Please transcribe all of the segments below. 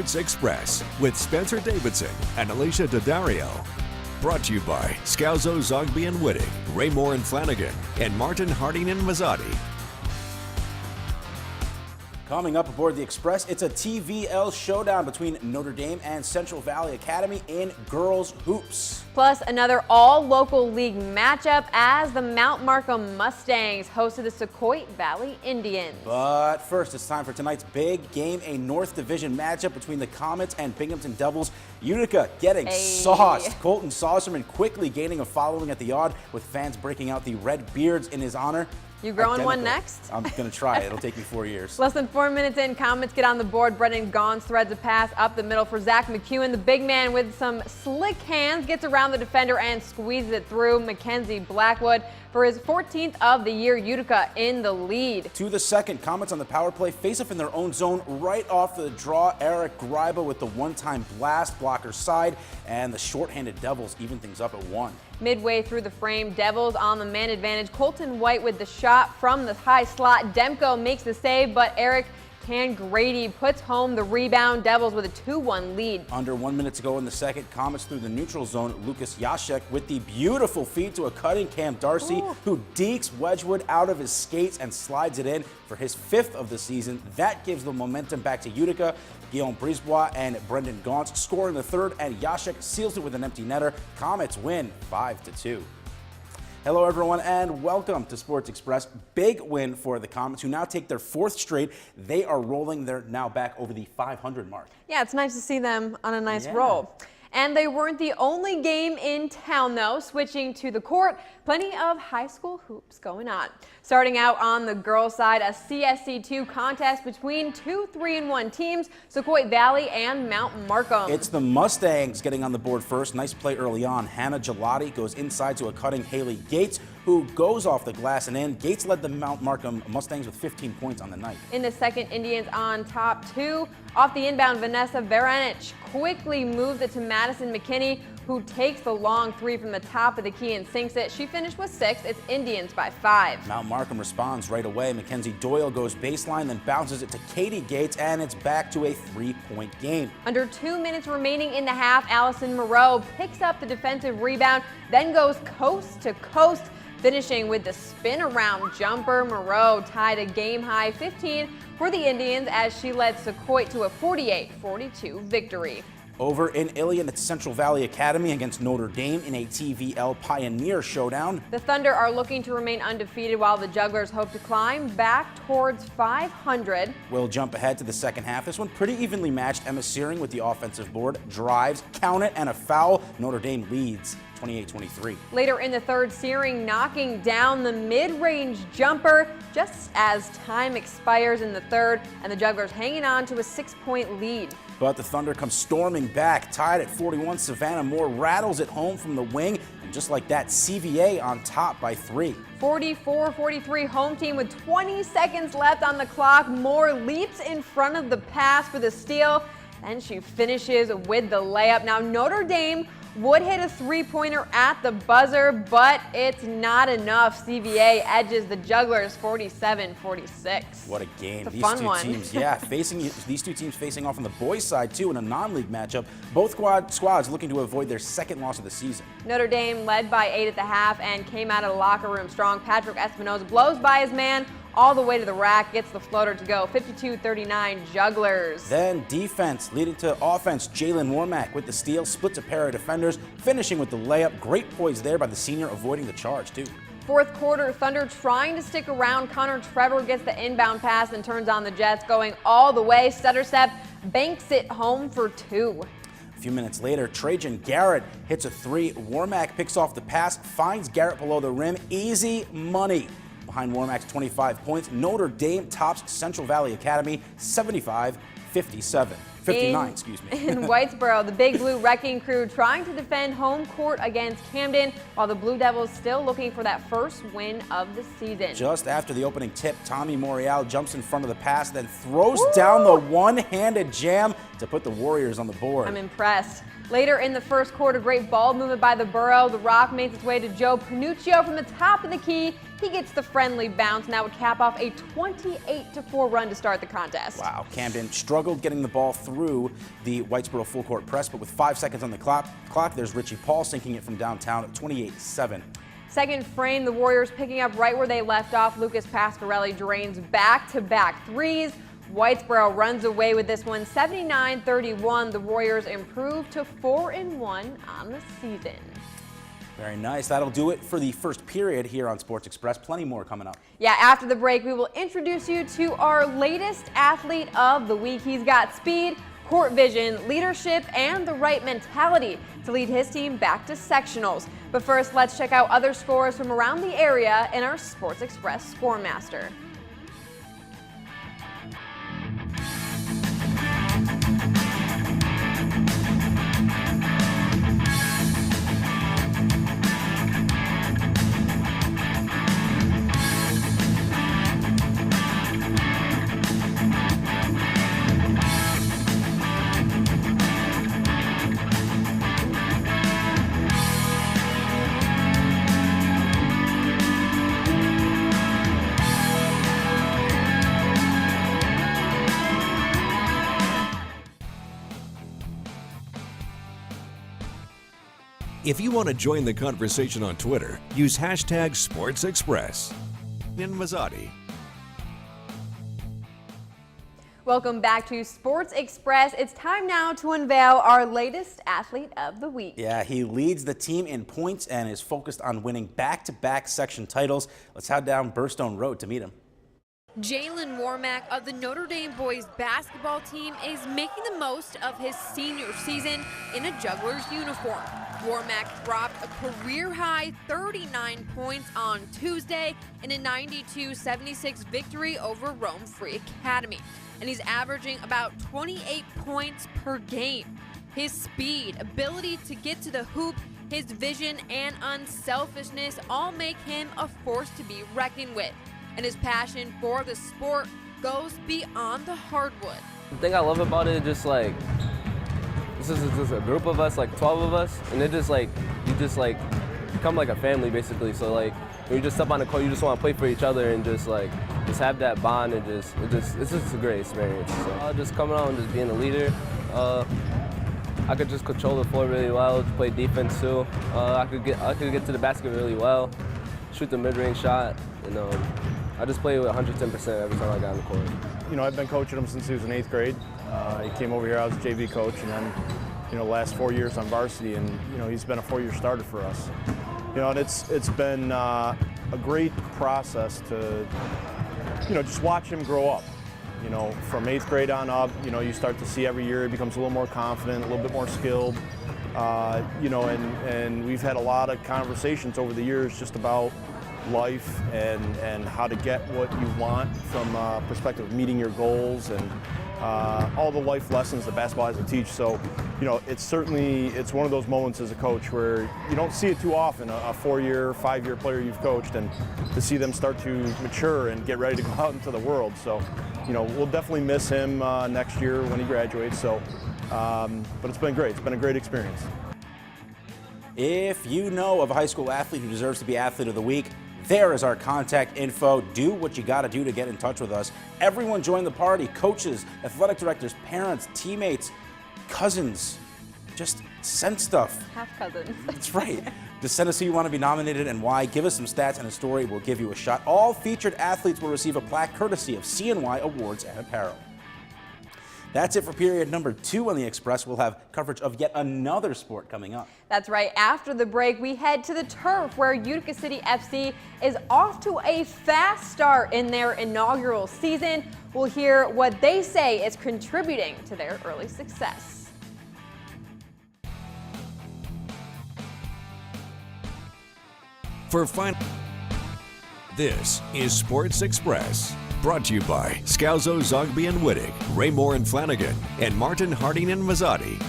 Sports Express with Spencer Davidson and Alicia Daddario. Brought to you by Scalzo, Zogby and Wittig, Raymore and Flanagan, and Martin Harding and Mazzotti. Coming up aboard the Express, it's a TVL showdown between Notre Dame and Central Valley Academy in girls hoops. Plus, another all-local league matchup as the Mount Markham Mustangs hosted the Sequoia Valley Indians. But first, it's time for tonight's big game, a North Division matchup between the Comets and Binghamton Devils. Utica getting sauced. Colton Saucerman quickly gaining a following at the odd, with fans breaking out the red beards in his honor. You growing one next? I'm going to try it. It'll take me 4 years. Less than 4 minutes in, Comets get on the board. Brendan Gauns threads a pass up the middle for Zach McEwen. The big man with some slick hands gets around the defender and squeezes it through. Mackenzie Blackwood for his 14th of the year. Utica in the lead. To the second, Comets on the power play face up in their own zone right off the draw. Eric Greiba with the one-time blast, blocker side, and the shorthanded Devils even things up at 1. Midway through the frame, Devils on the man advantage. Colton White with the shot from the high slot. Demko makes the save, but Eric Tangrady puts home the rebound. Devils with a 2-1 lead. Under 1 minute to go in the second, Comets through the neutral zone. Lucas Jacek with the beautiful feed to a cutting Cam Darcy, who dekes Wedgwood out of his skates and slides it in for his 5th of the season. That gives the momentum back to Utica. Guillaume Brisebois and Brendan Gauns score in the third, and Jacek seals it with an empty netter. Comets win 5-2. Hello, everyone, and welcome to Sports Express. Big win for the Comets, who now take their 4th straight. They are rolling. They're now back over the 500 mark. Yeah, it's nice to see them on a nice roll. And they weren't the only game in town, though. Switching to the court, plenty of high school hoops going on. Starting out on the girls' side, a CSC2 contest between two 3-1 teams, Sequoia Valley and Mount Markham. It's the Mustangs getting on the board first. Nice play early on. Hannah Gelati goes inside to a cutting Haley Gates, who goes off the glass and in. Gates led the Mount Markham Mustangs with 15 points on the night. In the second, Indians on top 2. Off the inbound, Vanessa Veranich quickly moves it to Madison McKinney, who takes the long 3 from the top of the key and sinks it. She finished with 6. It's Indians by 5. Mount Markham responds right away. Mackenzie Doyle goes baseline, then bounces it to Katie Gates, and it's back to a 3-point game. Under 2 minutes remaining in the half, Allison Moreau picks up the defensive rebound, then goes coast to coast, finishing with the spin-around jumper. Moreau tied a game-high 15 for the Indians as she led Sequoia to a 48-42 victory. Over in Ilion, it's Central Valley Academy against Notre Dame in a TVL Pioneer showdown. The Thunder are looking to remain undefeated while the Jugglers hope to climb back towards 500. We'll jump ahead to the second half. This one pretty evenly matched. Emma Searing with the offensive board, drives, count it, and a foul. Notre Dame leads 28-23. Later in the third, Searing knocking down the mid-range jumper just as time expires in the third, and the Jugglers hanging on to a 6-point lead. But the Thunder come storming back, tied at 41. Savannah Moore rattles it home from the wing, and just like that, CVA on top by 3. 44-43 home team with 20 seconds left on the clock. Moore leaps in front of the pass for the steal, and she finishes with the layup. Now Notre Dame would hit a 3-pointer at the buzzer, but it's not enough. CVA edges the Jugglers 47-46. What a game. It's a fun one. Teams, these two teams facing off on the boys' side too in a non-league matchup. Both squads looking to avoid their second loss of the season. Notre Dame led by 8 at the half and came out of the locker room strong. Patrick Espinoza blows by his man all the way to the rack, gets the floater to go. 52-39 Jugglers. Then defense leading to offense. Jalen Warmack with the steal, splits a pair of defenders, finishing with the layup. Great poise there by the senior, avoiding the charge too. Fourth quarter, Thunder trying to stick around. Connor Trevor gets the inbound pass and turns on the Jets, going all the way. Stutterstep banks it home for 2. A few minutes later, Trajan Garrett hits a 3. Warmack picks off the pass, finds Garrett below the rim. Easy money. Behind Warmack's 25 points, Notre Dame tops Central Valley Academy 75-59. In Whitesboro, the Big Blue Wrecking Crew trying to defend home court against Camden, while the Blue Devils still looking for that first win of the season. Just after the opening tip, Tommy Morial jumps in front of the pass, then throws down the one-handed jam to put the Warriors on the board. I'm impressed. Later in the first quarter, great ball movement by the Borough. The Rock makes its way to Joe Panuccio from the top of the key. He gets the friendly bounce, and that would cap off a 28-4 run to start the contest. Wow, Camden struggled getting the ball through the Whitesboro full court press, but with 5 seconds on the clock, there's Richie Paul sinking it from downtown at 28-7. Second frame, the Warriors picking up right where they left off. Lucas Pasquarelli drains back-to-back threes. Whitesboro runs away with this one, 79-31. The Warriors improve to 4-1 on the season. Very nice. That'll do it for the first period here on Sports Express. Plenty more coming up. Yeah, after the break, we will introduce you to our latest athlete of the week. He's got speed, court vision, leadership, and the right mentality to lead his team back to sectionals. But first, let's check out other scores from around the area in our Sports Express Scoremaster. If you want to join the conversation on Twitter, use hashtag SportsExpress. In Mazzotti. Welcome back to Sports Express. It's time now to unveil our latest athlete of the week. Yeah, he leads the team in points and is focused on winning back-to-back section titles. Let's head down Burstone Road to meet him. Jalen Warmack of the Notre Dame boys basketball team is making the most of his senior season in a Jugglers uniform. Warmack dropped a career-high 39 points on Tuesday in a 92-76 victory over Rome Free Academy, and he's averaging about 28 points per game. His speed, ability to get to the hoop, his vision, and unselfishness all make him a force to be reckoned with. And his passion for the sport goes beyond the hardwood. The thing I love about it is just like, this is just a group of us, like 12 of us, and it just like, you just like become like a family basically. So like, when you just step on the court, you just want to play for each other and just like, just have that bond and it's just a great experience. So just coming out and just being a leader. I could just control the floor really well, play defense too. I could get to the basket really well, shoot the mid-range shot, and I just play with 110% every time I got on the court. You know, I've been coaching him since he was in 8th grade. He came over here, I was a JV coach, and then, you know, last 4 years on varsity, and, you know, he's been a 4-year starter for us. You know, and it's been a great process to, you know, just watch him grow up. You know, from 8th grade on up, you know, you start to see every year he becomes a little more confident, a little bit more skilled. You know, and we've had a lot of conversations over the years just about life and how to get what you want from perspective of meeting your goals and all the life lessons that basketball has to teach. So, you know, it's one of those moments as a coach where you don't see it too often, a 4-year, 5-year player you've coached, and to see them start to mature and get ready to go out into the world. So, you know, we'll definitely miss him next year when he graduates. So, but it's been great. It's been a great experience. If you know of a high school athlete who deserves to be Athlete of the Week, there is our contact info. Do what you got to do to get in touch with us. Everyone join the party. Coaches, athletic directors, parents, teammates, cousins. Just send stuff. Half cousins. That's right. Just send us who you want to be nominated and why. Give us some stats and a story. We'll give you a shot. All featured athletes will receive a plaque courtesy of CNY Awards and Apparel. That's it for period number 2 on the Express. We'll have coverage of yet another sport coming up. That's right. After the break, we head to the turf where Utica City FC is off to a fast start in their inaugural season. We'll hear what they say is contributing to their early success. For this is Sports Express. Brought to you by Scalzo, Zogby and Wittig, Raymore and Flanagan, and Martin, Harding and Mazzotti.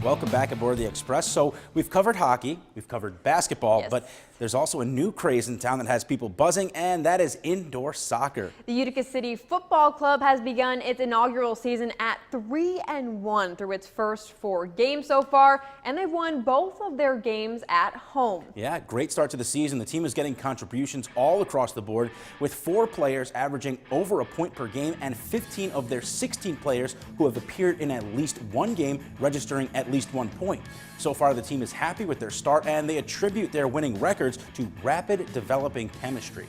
Welcome back aboard the Express. So we've covered hockey, we've covered basketball, Yes. but There's also a new craze in town that has people buzzing, and that is indoor soccer. The Utica City Football Club has begun its inaugural season at 3-1 through its first 4 games so far, and they've won both of their games at home. Yeah, great start to the season. The team is getting contributions all across the board, with 4 players averaging over a point per game and 15 of their 16 players who have appeared in at least 1 game registering at least 1 point. So far, the team is happy with their start, and they attribute their winning records to rapid developing chemistry.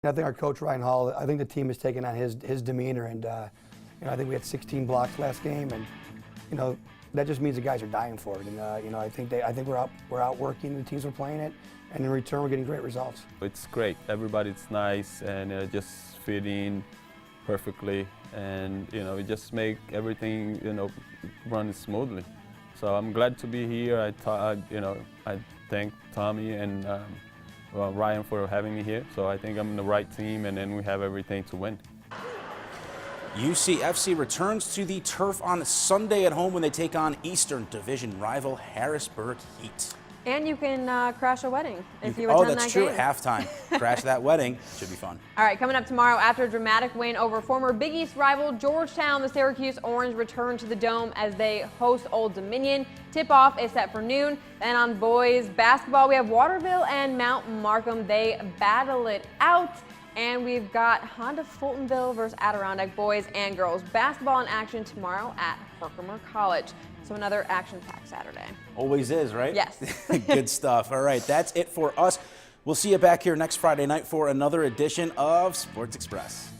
I think our coach Ryan Hall, I think the team has taken on his demeanor, and I think we had 16 blocks last game, and that just means the guys are dying for it. And I think we're out working the teams are playing it, and in return we're getting great results. It's great. Everybody's nice and just fit in perfectly, and it just make everything run smoothly. So I'm glad to be here. I thank Tommy and Ryan for having me here. So I think I'm in the right team, and then we have everything to win. UCFC returns to the turf on Sunday at home when they take on Eastern Division rival Harrisburg Heat. And you can crash a wedding if you attend that game. Oh, that's true. Halftime. Crash that wedding. Should be fun. All right, coming up tomorrow, after a dramatic win over former Big East rival Georgetown, the Syracuse Orange return to the Dome as they host Old Dominion. Tip-off is set for noon. Then on boys basketball, we have Waterville and Mount Markham. They battle it out. And we've got Honda Fultonville versus Adirondack boys and girls basketball in action tomorrow at Herkimer College. So another action-packed Saturday. Always is, right? Yes. Good stuff. All right, that's it for us. We'll see you back here next Friday night for another edition of Sports Express.